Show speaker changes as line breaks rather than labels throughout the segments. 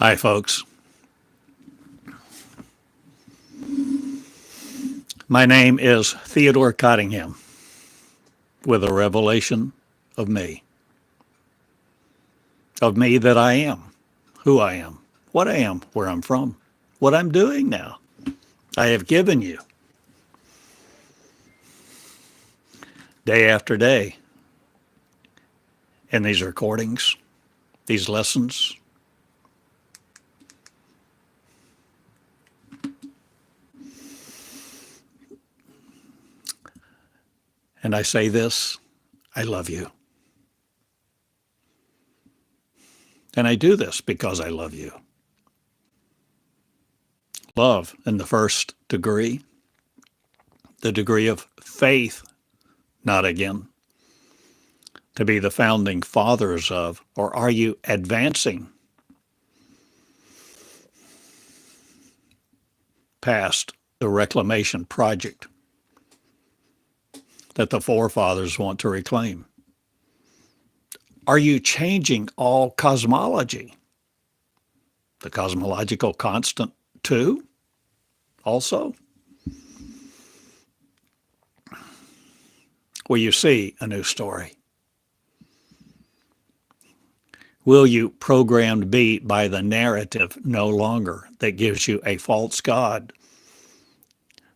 Hi, folks. My name is Theodore Cottingham with a revelation of me that I am, who I am, what I am, where I'm from, what I'm doing now. I have given you day after day in these recordings, these lessons. And I say this, I love you. And I do this because I love you. Love in the first degree, the degree of faith, not again, to be the founding fathers of, or are you advancing past the reclamation project that the forefathers want to reclaim? Are you changing all cosmology? The cosmological constant too, also? Will you see a new story? Will you programmed be by the narrative no longer that gives you a false God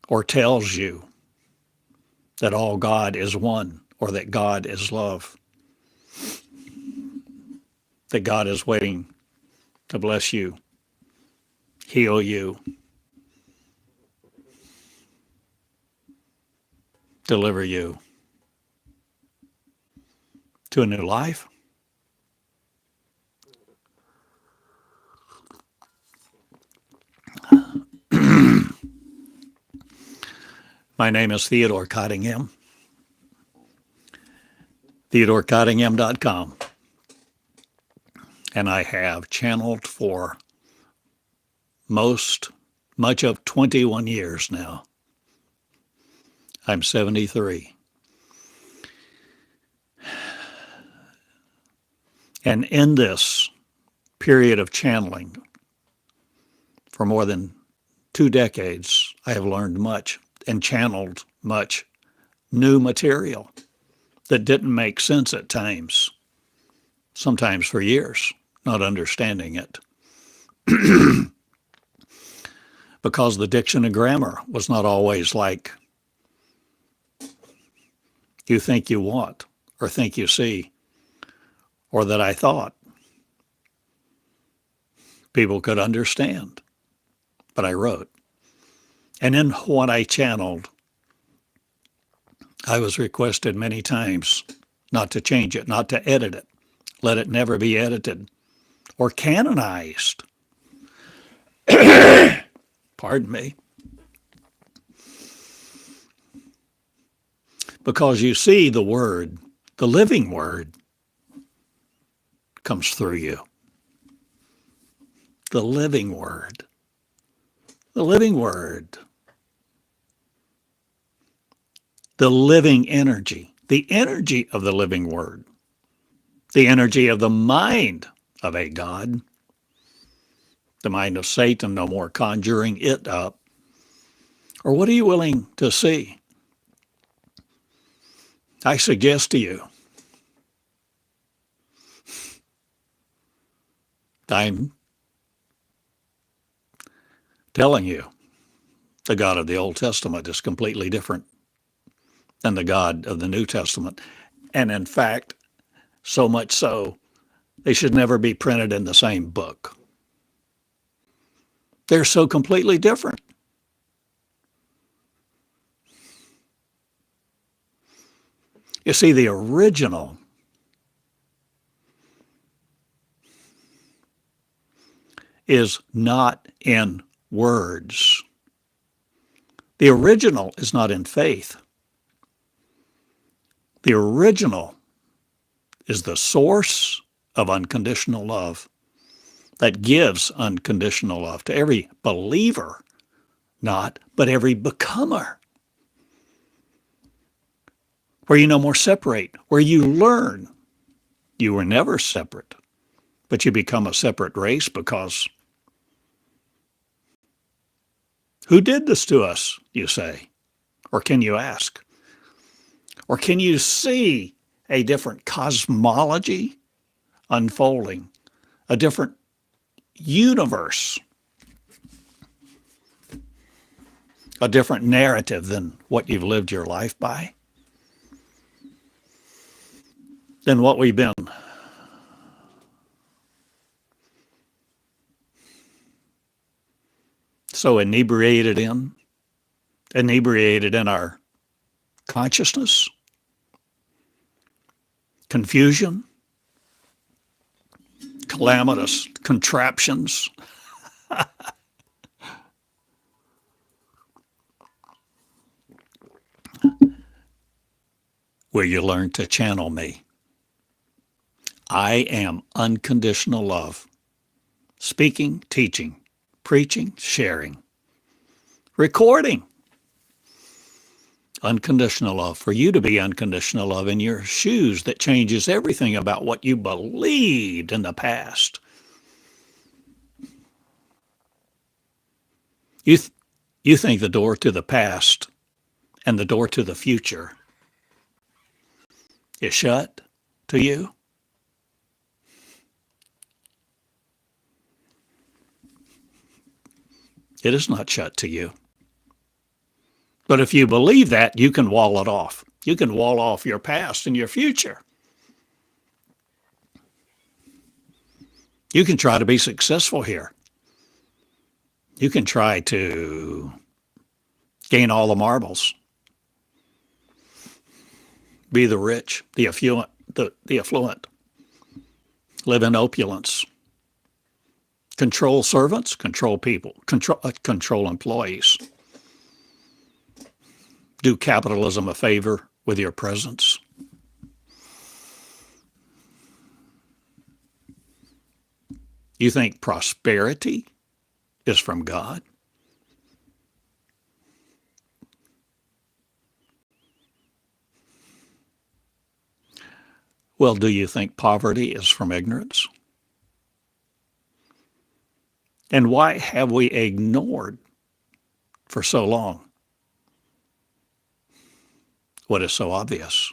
or tells you that all God is one or that God is love? That God is waiting to bless you, heal you, deliver you to a new life? My name is Theodore Cottingham, TheodoreCottingham.com. And I have channeled for much of 21 years now. I'm 73. And in this period of channeling, for more than 2 decades, I have learned much and channeled much new material that didn't make sense at times, sometimes for years, not understanding it. Because the diction and grammar was not always like you think you want or think you see or that I thought people could understand. But I wrote. And in what I channeled, I was requested many times not to change it, not to edit it, let it never be edited or canonized. Pardon me. Because you see, the word, the living word, comes through you. The living word. The living word. The living energy. The energy of the living word. The energy of the mind of a God. The mind of Satan, no more conjuring it up. Or what are you willing to see? I suggest to you, I'm telling you, the God of the Old Testament is completely different than the God of the New Testament. And in fact, so much so, they should never be printed in the same book. They're so completely different. You see, the original is not in words. The original is not in faith. The original is the source of unconditional love that gives unconditional love to every believer, not, but every becomer. Where you no more separate, where you learn you were never separate, but you become a separate race because Who did this to us, you say? Or can you ask? Or can you see a different cosmology unfolding, a different universe, a different narrative than what you've lived your life by, than what we've been so inebriated in our consciousness, confusion, calamitous contraptions. Where you learn to channel me. I am unconditional love. Speaking, teaching, preaching, sharing, recording. Unconditional love. For you to be unconditional love in your shoes that changes everything about what you believed in the past. You think the door to the past and the door to the future is shut to you? It is not shut to you. But if you believe that, you can wall it off. You can wall off your past and your future. You can try to be successful here. You can try to gain all the marbles, be the rich, the affluent, live in opulence, control servants, control people, control employees. Do capitalism a favor with your presence. You think prosperity is from God? Well, do you think poverty is from ignorance? And why have we ignored for so long what is so obvious?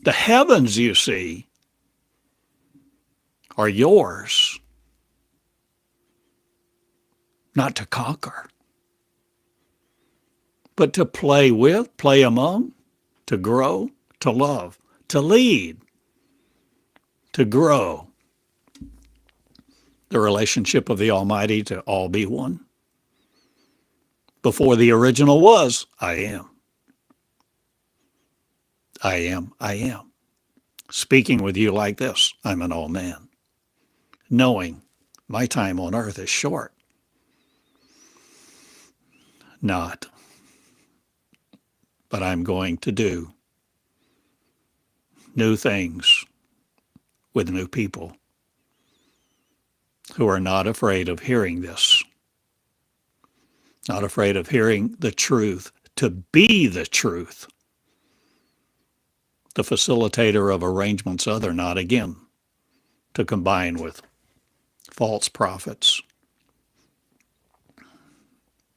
The heavens, you see, are yours, not to conquer, but to play with, play among, to grow, to love, to lead, to grow. The relationship of the Almighty to all be one. Before the original was, I am. I am, I am. Speaking with you like this, I'm an old man. Knowing my time on earth is short. Not. But I'm going to do new things with new people who are not afraid of hearing this, not afraid of hearing the truth, to be the truth. The facilitator of arrangements other not, again, to combine with false prophets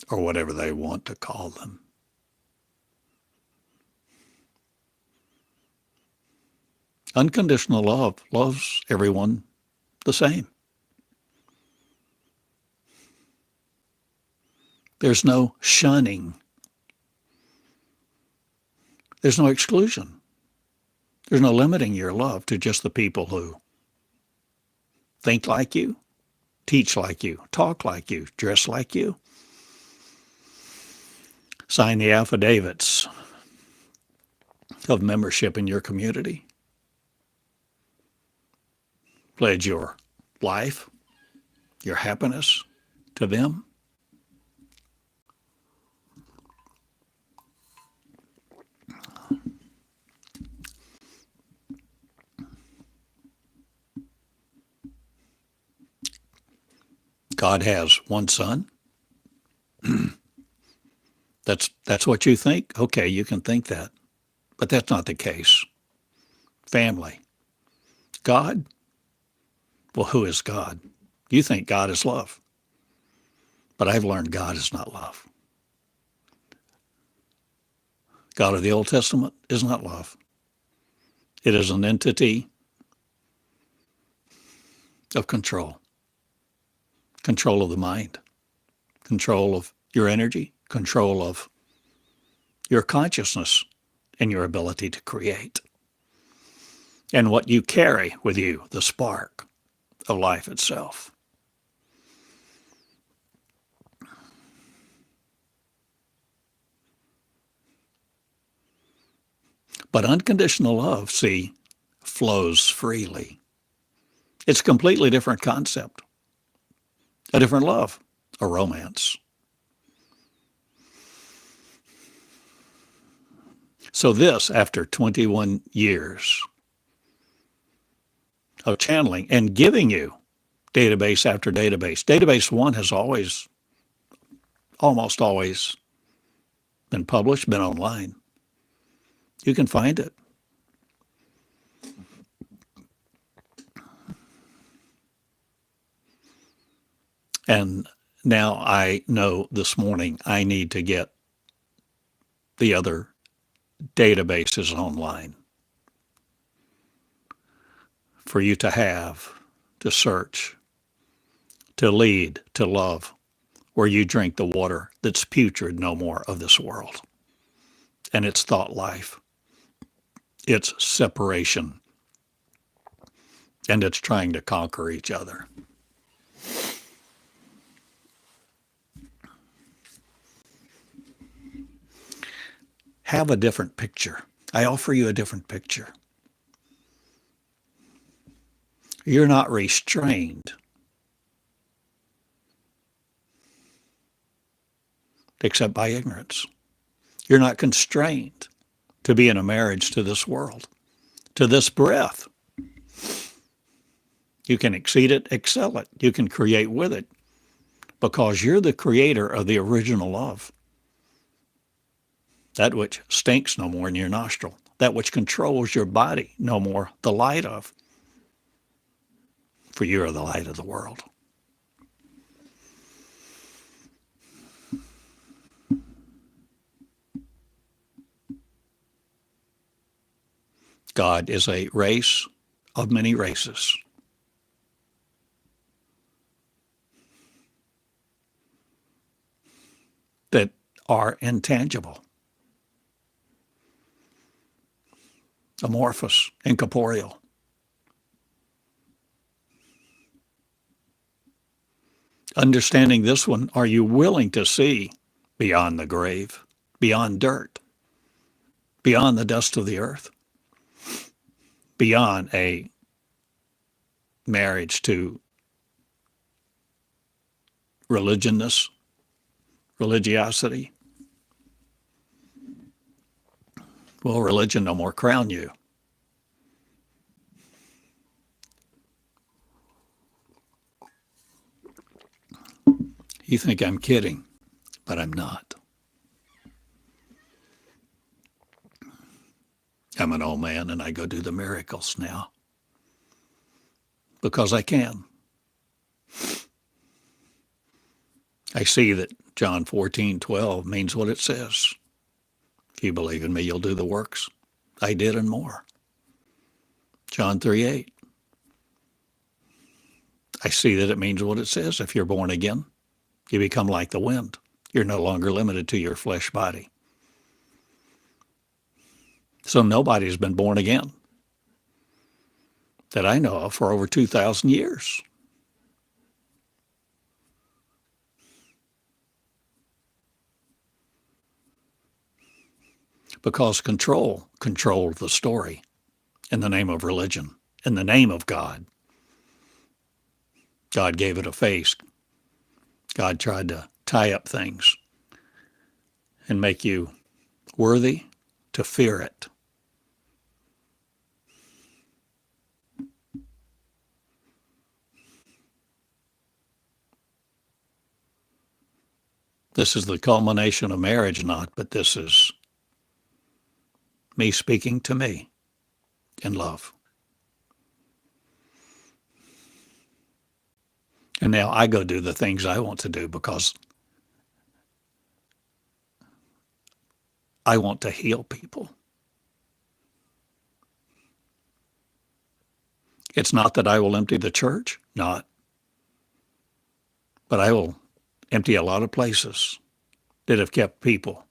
or whatever they want to call them. Unconditional love loves everyone the same. There's no shunning. There's no exclusion. There's no limiting your love to just the people who think like you, teach like you, talk like you, dress like you, sign the affidavits of membership in your community, pledge your life, your happiness to them. God has one son. That's what you think? Okay, you can think that. But that's not the case. Family. God? Well, who is God? You think God is love. But I've learned God is not love. God of the Old Testament is not love. It is an entity of control. Control of the mind, control of your energy, control of your consciousness and your ability to create. And what you carry with you, the spark of life itself. But unconditional love, see, flows freely. It's a completely different concept, a different love, a romance. So this, after 21 years of channeling and giving you database after database. Database 1 has almost always been published, been online. You can find it. And now I know this morning I need to get the other databases online for you to have, to search, to lead, to love, where you drink the water that's putrid no more of this world. And it's thought life. It's separation. And it's trying to conquer each other. Have a different picture. I offer you a different picture. You're not restrained except by ignorance. You're not constrained to be in a marriage to this world, to this breath. You can exceed it, excel it. You can create with it because you're the creator of the original love. That which stinks no more in your nostril, that which controls your body no more, the light of. For you are the light of the world. God is a race of many races. That are intangible, amorphous, incorporeal. Understanding this one, are you willing to see beyond the grave, beyond dirt, beyond the dust of the earth, beyond a marriage to religiosity? Will religion no more crown you? You think I'm kidding, but I'm not. I'm an old man and I go do the miracles now because I can. I see that John 14:12 means what it says. If you believe in me, you'll do the works I did and more. John 3:8. I see that it means what it says. If you're born again, you become like the wind. You're no longer limited to your flesh body. So nobody's been born again that I know of for over 2,000 years. Because control controlled the story in the name of religion, in the name of God. God gave it a face. God tried to tie up things and make you worthy to fear it. This is the culmination of marriage, not, but this is me speaking to me in love. And now I go do the things I want to do because I want to heal people. It's not that I will empty the church, not. But I will empty a lot of places that have kept people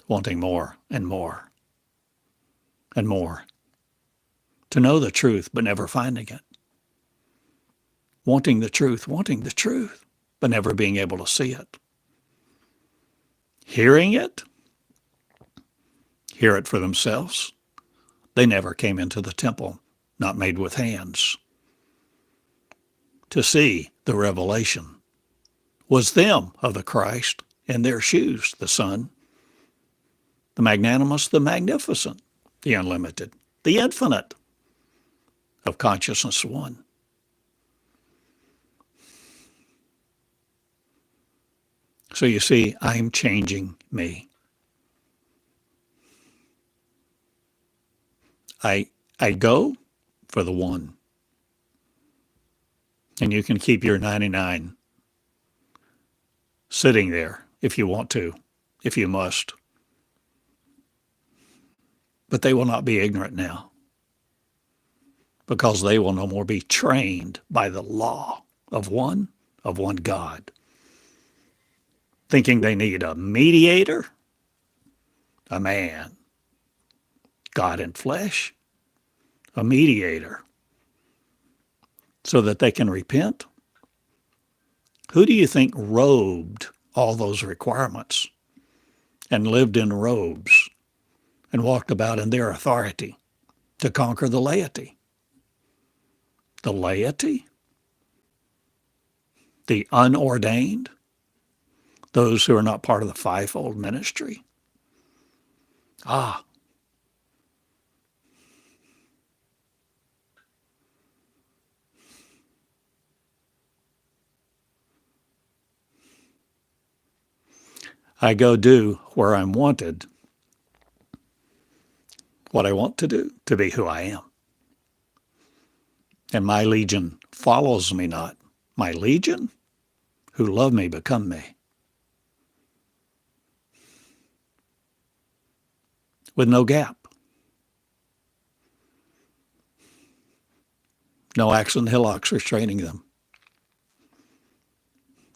wanting more and more and more. To know the truth, but never finding it. Wanting the truth, but never being able to see it. Hearing it, hear it for themselves. They never came into the temple, not made with hands. To see the revelation was them of the Christ in their shoes, the Son, the magnanimous, the magnificent, the unlimited, the infinite of consciousness one. So you see, I'm changing me. I go for the one. And you can keep your 99 sitting there if you want to, if you must. But they will not be ignorant now, because they will no more be trained by the law of one God, thinking they need a mediator, a man, God in flesh, a mediator, so that they can repent. Who do you think robed all those requirements and lived in robes and walked about in their authority to conquer the laity? The laity? The unordained? Those who are not part of the fivefold ministry? I go do where I'm wanted, what I want to do, to be who I am. And my legion follows me not. My legion, who love me, become me. With no gap. No axe and hillocks restraining them.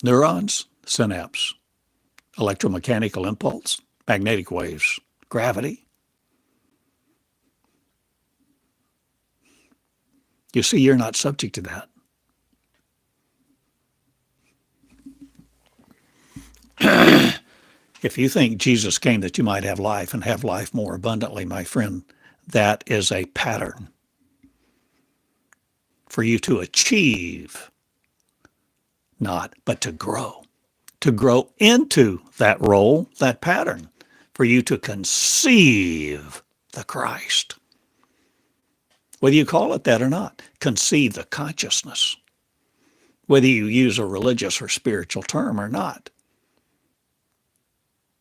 Neurons, synapse, electromechanical impulse, magnetic waves, gravity. You see, you're not subject to that. If you think Jesus came that you might have life and have life more abundantly, my friend, that is a pattern for you to achieve, not, but to grow into that role, that pattern, for you to conceive the Christ. Whether you call it that or not, conceive the consciousness, whether you use a religious or spiritual term or not.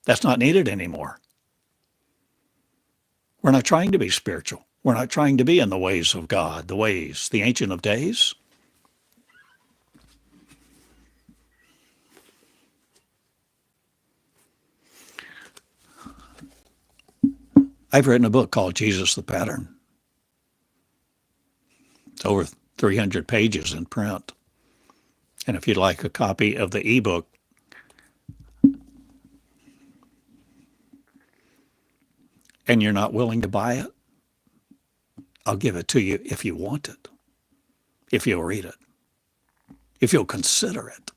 That's not needed anymore. We're not trying to be spiritual. We're not trying to be in the ways of God, the ways, the Ancient of Days. I've written a book called Jesus the Pattern. It's over 300 pages in print. And if you'd like a copy of the ebook, and you're not willing to buy it, I'll give it to you if you want it, if you'll read it, if you'll consider it.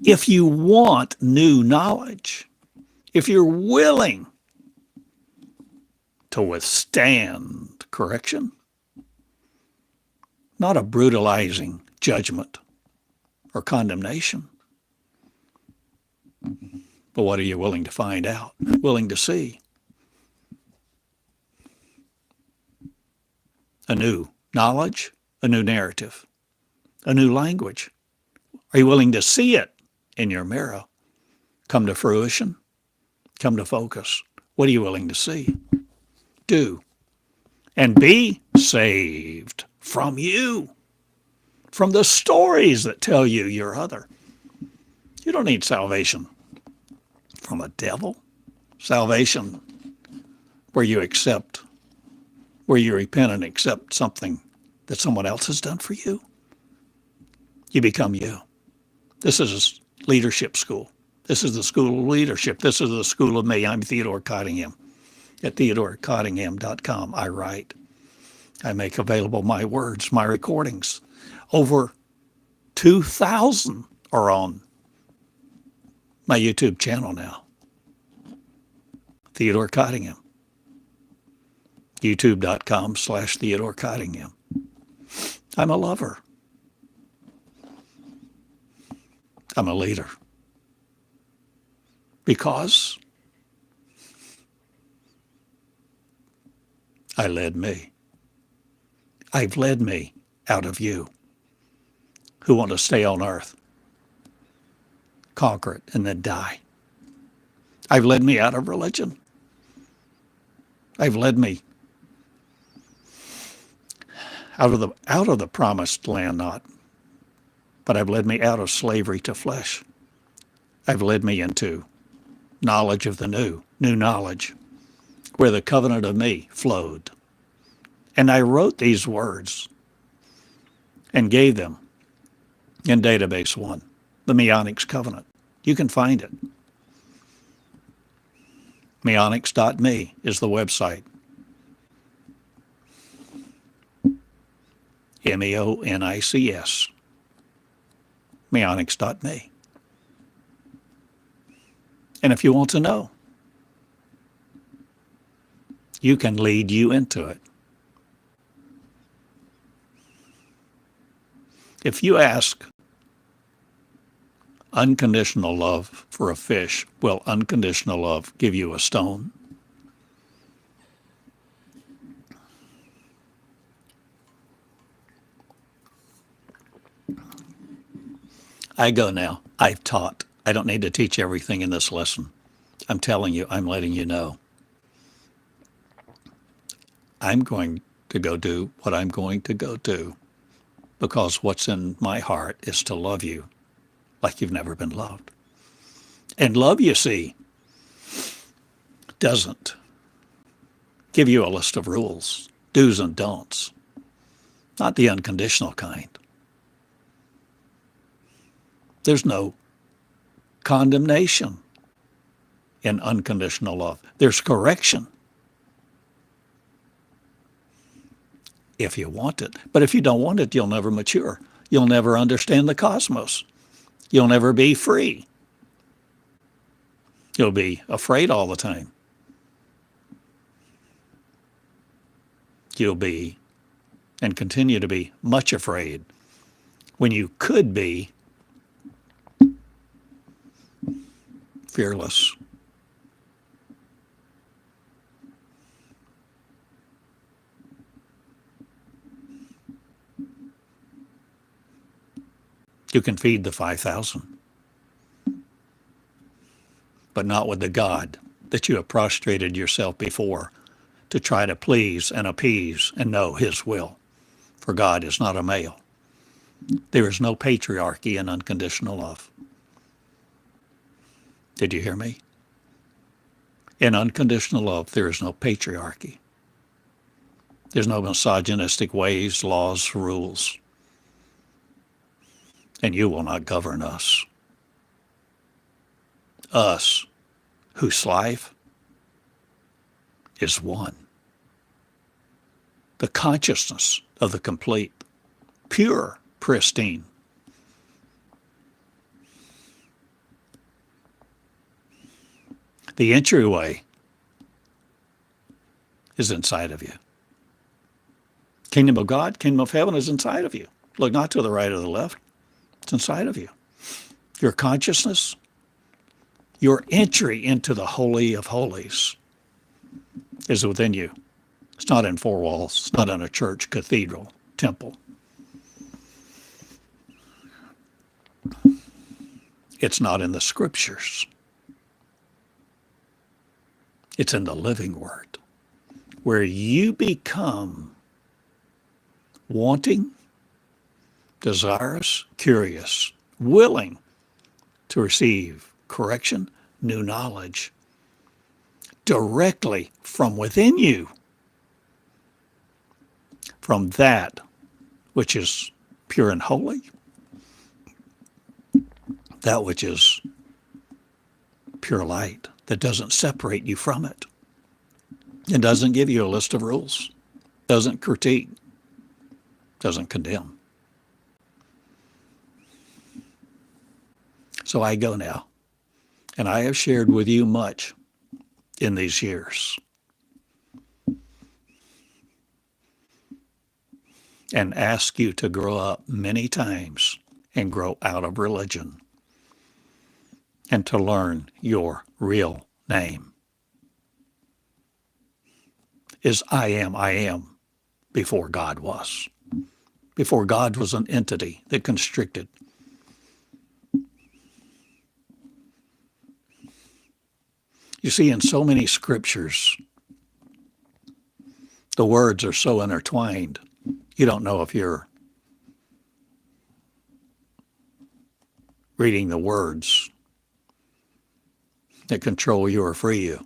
If you want new knowledge, if you're willing to withstand correction, not a brutalizing judgment or condemnation, but what are you willing to find out, willing to see? A new knowledge, a new narrative, a new language. Are you willing to see it in your mirror come to fruition, come to focus? What are you willing to see? Do. And be saved from you, from the stories that tell you you're other. You don't need salvation from a devil. Salvation where you accept, where you repent and accept something that someone else has done for you. You become you. This is a leadership school. This is the school of leadership. This is the school of me. I'm Theodore Cottingham. At theodorcottingham.com, I write. I make available my words, my recordings. Over 2,000 are on my YouTube channel now. Theodore Cottingham. YouTube.com/Theodore Cottingham. I'm a lover. I'm a leader. Because I led me. I've led me out of you who want to stay on earth, conquer it, and then die. I've led me out of religion. I've led me out of the promised land, but I've led me out of slavery to flesh. I've led me into knowledge of the new knowledge, where the covenant of me flowed. And I wrote these words and gave them in database 1, the Meonics covenant. You can find it. Meonics.me is the website. MEONICS. Meonics.me. And if you want to know, you can lead you into it. If you ask unconditional love for a fish, will unconditional love give you a stone? I go now. I've taught. I don't need to teach everything in this lesson. I'm telling you, I'm letting you know. I'm going to go do what I'm going to go do, because what's in my heart is to love you like you've never been loved. And love, you see, doesn't give you a list of rules, do's and don'ts, not the unconditional kind. There's no condemnation in unconditional love. There's correction if you want it. But if you don't want it, you'll never mature. You'll never understand the cosmos. You'll never be free. You'll be afraid all the time. You'll be and continue to be much afraid when you could be fearless. You can feed the 5,000, but not with the God that you have prostrated yourself before to try to please and appease and know his will. For God is not a male. There is no patriarchy in unconditional love. Did you hear me? In unconditional love, there is no patriarchy. There's no misogynistic ways, laws, rules. And you will not govern us. Us, whose life is one. The consciousness of the complete, pure, pristine. The entryway is inside of you. Kingdom of God, kingdom of heaven is inside of you. Look not to the right or the left. It's inside of you. Your consciousness, your entry into the Holy of Holies is within you. It's not in four walls. It's not in a church, cathedral, temple. It's not in the scriptures. It's in the living word, where you become wanting, desirous, curious, willing to receive correction, new knowledge directly from within you, from that which is pure and holy, that which is pure light, that doesn't separate you from it. It doesn't give you a list of rules, doesn't critique, doesn't condemn. So I go now, and I have shared with you much in these years. And ask you to grow up many times and grow out of religion and to learn your real name is I am before God was. Before God was an entity that constricted. You see, in so many scriptures, the words are so intertwined, you don't know if you're reading the words that control you or free you.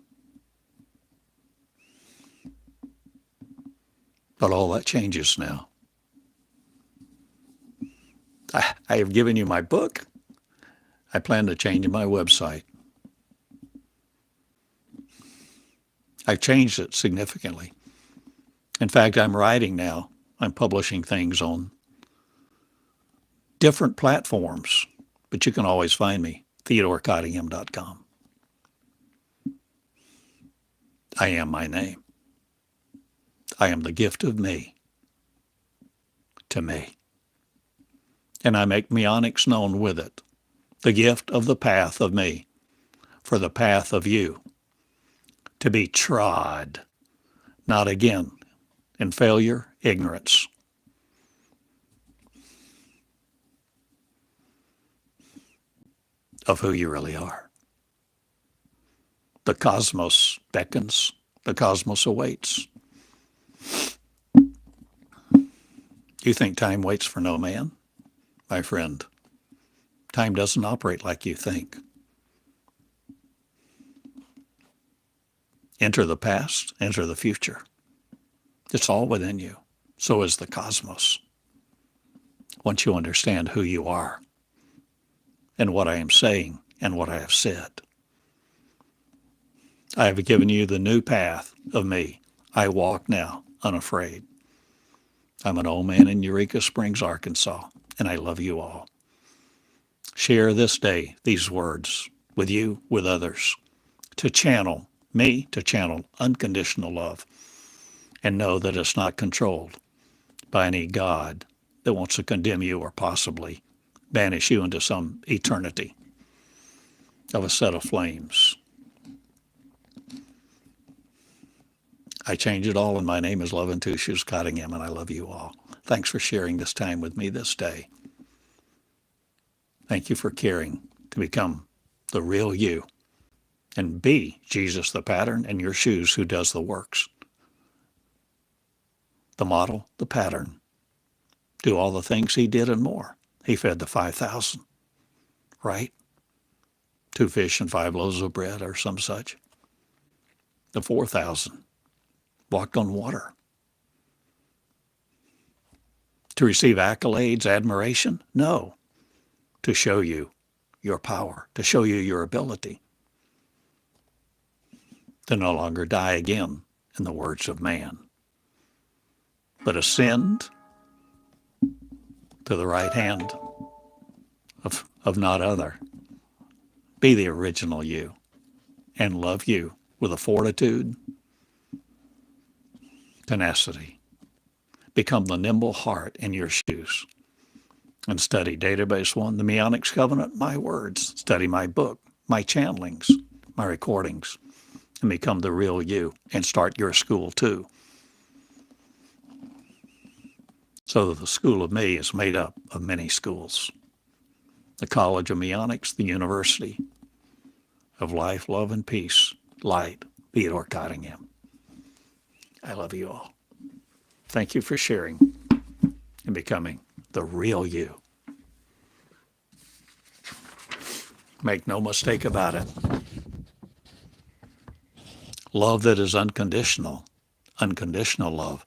But all that changes now. I have given you my book. I plan to change my website. I've changed it significantly. In fact, I'm writing now. I'm publishing things on different platforms, but you can always find me, TheodoreCottingham.com. I am my name. I am the gift of me to me. And I make meonics known with it, the gift of the path of me for the path of you, to be trod, not again in failure, ignorance. Of who you really are. The cosmos beckons, the cosmos awaits. You think time waits for no man? My friend, time doesn't operate like you think. Enter the past, enter the future. It's all within you. So is the cosmos. Once you understand who you are and what I am saying and what I have said. I have given you the new path of me. I walk now unafraid. I'm an old man in Eureka Springs, Arkansas, and I love you all. Share this day these words with you, with others, to channel me, to channel unconditional love, and know that it's not controlled by any God that wants to condemn you or possibly banish you into some eternity of a set of flames. I change it all, and my name is Leventucius Cottingham, and I love you all. Thanks for sharing this time with me this day. Thank you for caring to become the real you and be Jesus the pattern and your shoes who does the works. The model, the pattern. Do all the things he did and more. He fed the 5,000, right? 2 fish and 5 loaves of bread or some such. The 4,000 walked on water. To receive accolades, admiration? No. To show you your power, to show you your ability. To no longer die again, in the words of man, but ascend to the right hand of not other. Be the original you and love you with a fortitude, tenacity. Become the nimble heart in your shoes and study Database 1, the Meonics Covenant, my words. Study my book, my channelings, my recordings, and become the real you and start your school too. So that the school of me is made up of many schools. The College of Meonics, the University of Life, Love, and Peace, Light, Theodore Cottingham. I love you all. Thank you for sharing and becoming the real you. Make no mistake about it. Love that is unconditional, unconditional love,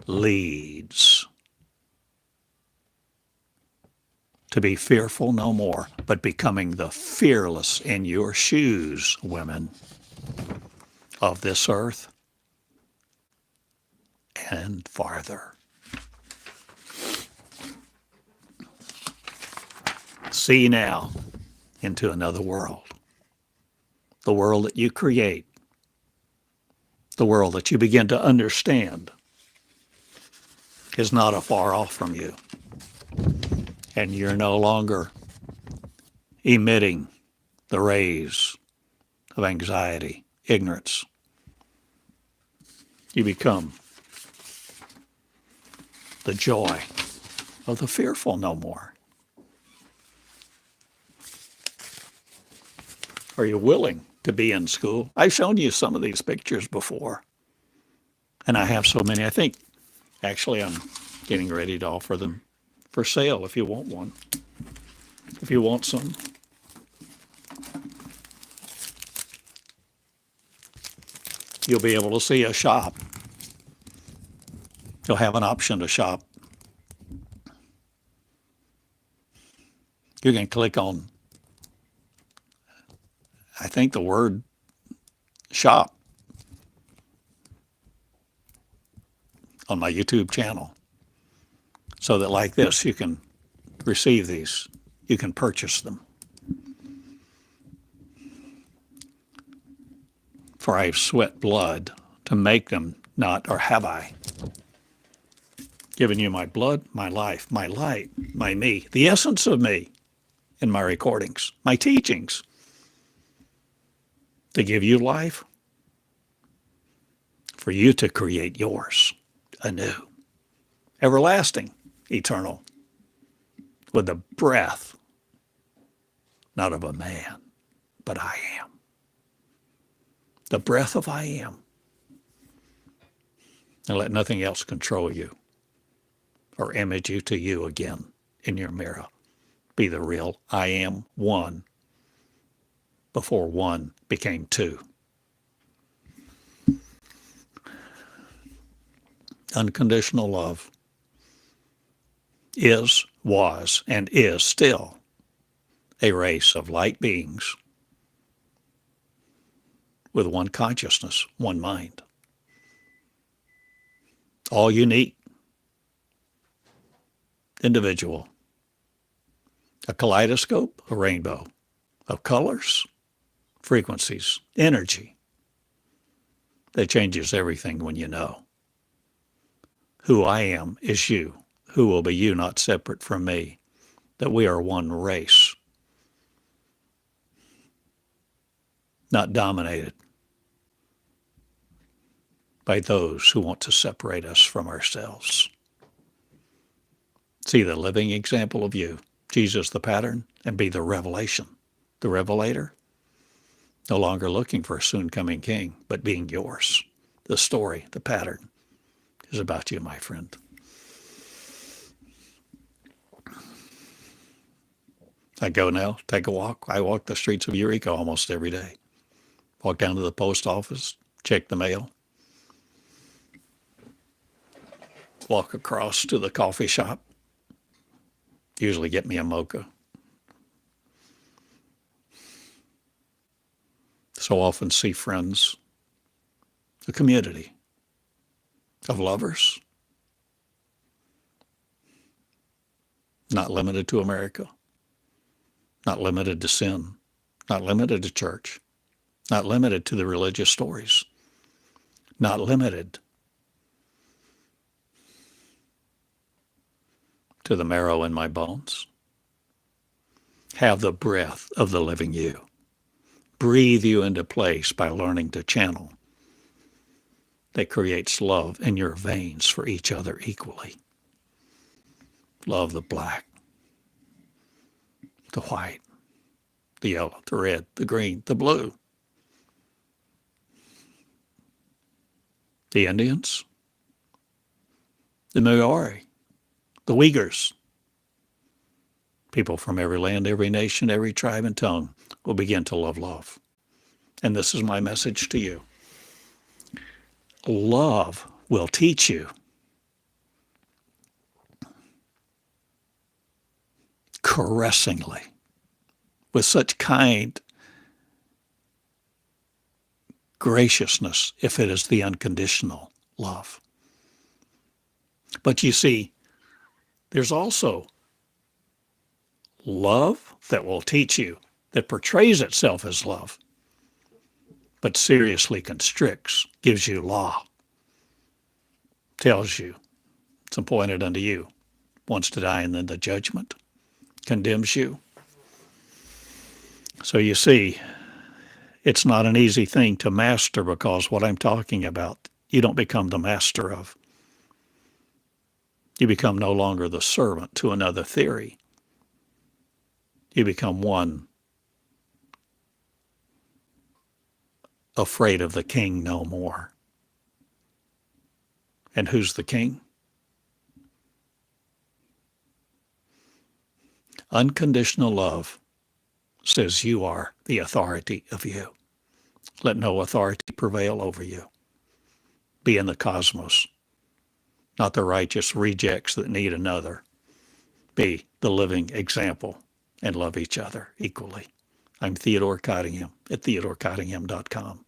leads to be fearful no more, but becoming the fearless in your shoes, women of this earth and farther. See now into another world, the world that you create, the world that you begin to understand is not afar off from you. And you're no longer emitting the rays of anxiety, ignorance. You become the joy of the fearful no more. Are you willing to be in school? I've shown you some of these pictures before, and I have so many. I think, actually, I'm getting ready to offer them for sale if you want one. If you want some. You'll be able to see a shop. You'll have an option to shop. You can click on, I think, the word shop on my YouTube channel, so that like this you can receive these, you can purchase them. For I have sweat blood to make them not, or have I given you my blood, my life, my light, my me, the essence of me in my recordings, my teachings, to give you life, for you to create yours anew, everlasting, eternal, with the breath, not of a man, but I am. The breath of I am. And let nothing else control you or image you to you again in your mirror. Be the real I am one before one became two. Unconditional love is, was, and is still a race of light beings with one consciousness, one mind. All unique, individual. A kaleidoscope, a rainbow of colors, frequencies, energy that changes everything when you know. Who I am is you. Who will be you, not separate from me. That we are one race, not dominated by those who want to separate us from ourselves. See the living example of you, Jesus the pattern, and be the revelation, the revelator, no longer looking for a soon-coming king, but being yours. The story, the pattern, is about you, my friend. I go now, take a walk. I walk the streets of Eureka almost every day. Walk down to the post office, check the mail. Walk across to the coffee shop. Usually get me a mocha. So often see friends, a community of lovers, not limited to America, not limited to sin, not limited to church, not limited to the religious stories, not limited to the marrow in my bones. Have the breath of the living you. Breathe you into place by learning to channel that creates love in your veins for each other equally. Love the black, the white, the yellow, the red, the green, the blue. The Indians, the Maori, the Uyghurs, People from every land, every nation, every tribe and tongue will begin to love. And this is my message to you. Love will teach you caressingly, with such kind graciousness, if it is the unconditional love. But you see, there's also love that will teach you, that portrays itself as love, but seriously constricts, gives you law, tells you it's appointed unto you once to die and then the judgment, condemns you. So you see, it's not an easy thing to master, because what I'm talking about, you don't become the master of. You become no longer the servant to another theory. You become one afraid of the king no more. And who's the king? Unconditional love says you are the authority of you. Let no authority prevail over you. Be in the cosmos, not the righteous rejects that need another. Be the living example and love each other equally. I'm Theodore Cottingham at theodorcottingham.com.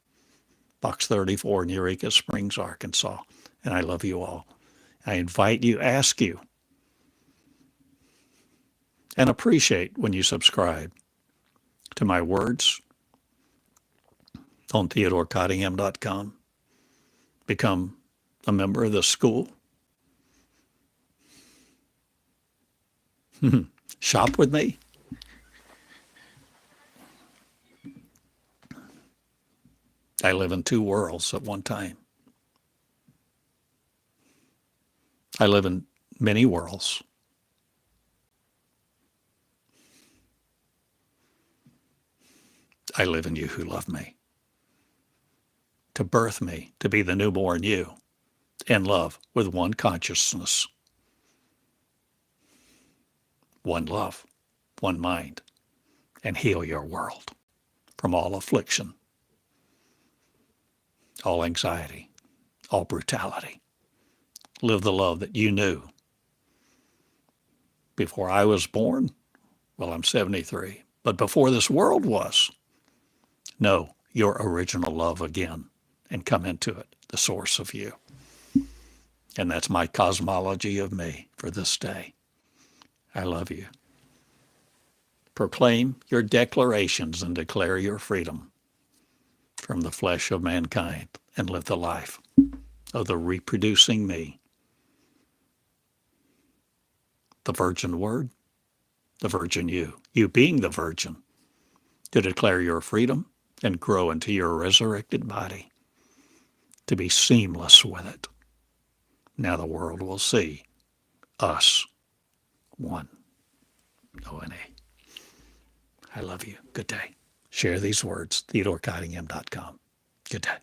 Box 34 in Eureka Springs, Arkansas. And I love you all. I invite you, ask you, and appreciate when you subscribe to my words on theodorcottingham.com. Become a member of the school. Shop with me. I live in two worlds at one time. I live in many worlds. I live in you who love me. To birth me, to be the newborn you, in love with one consciousness, one love, one mind, and heal your world from all affliction, all anxiety, all brutality. Live the love that you knew before I was born. Well, I'm 73, but before this world was. Know your original love again and come into it, the source of you. And that's my cosmology of me for this day. I love you. Proclaim your declarations and declare your freedom from the flesh of mankind and live the life of the reproducing me. The virgin word, the virgin you being the virgin, to declare your freedom and grow into your resurrected body, to be seamless with it. Now the world will see us one. O-N-A. I love you. Good day. Share these words, theodorcottingham.com. Good day.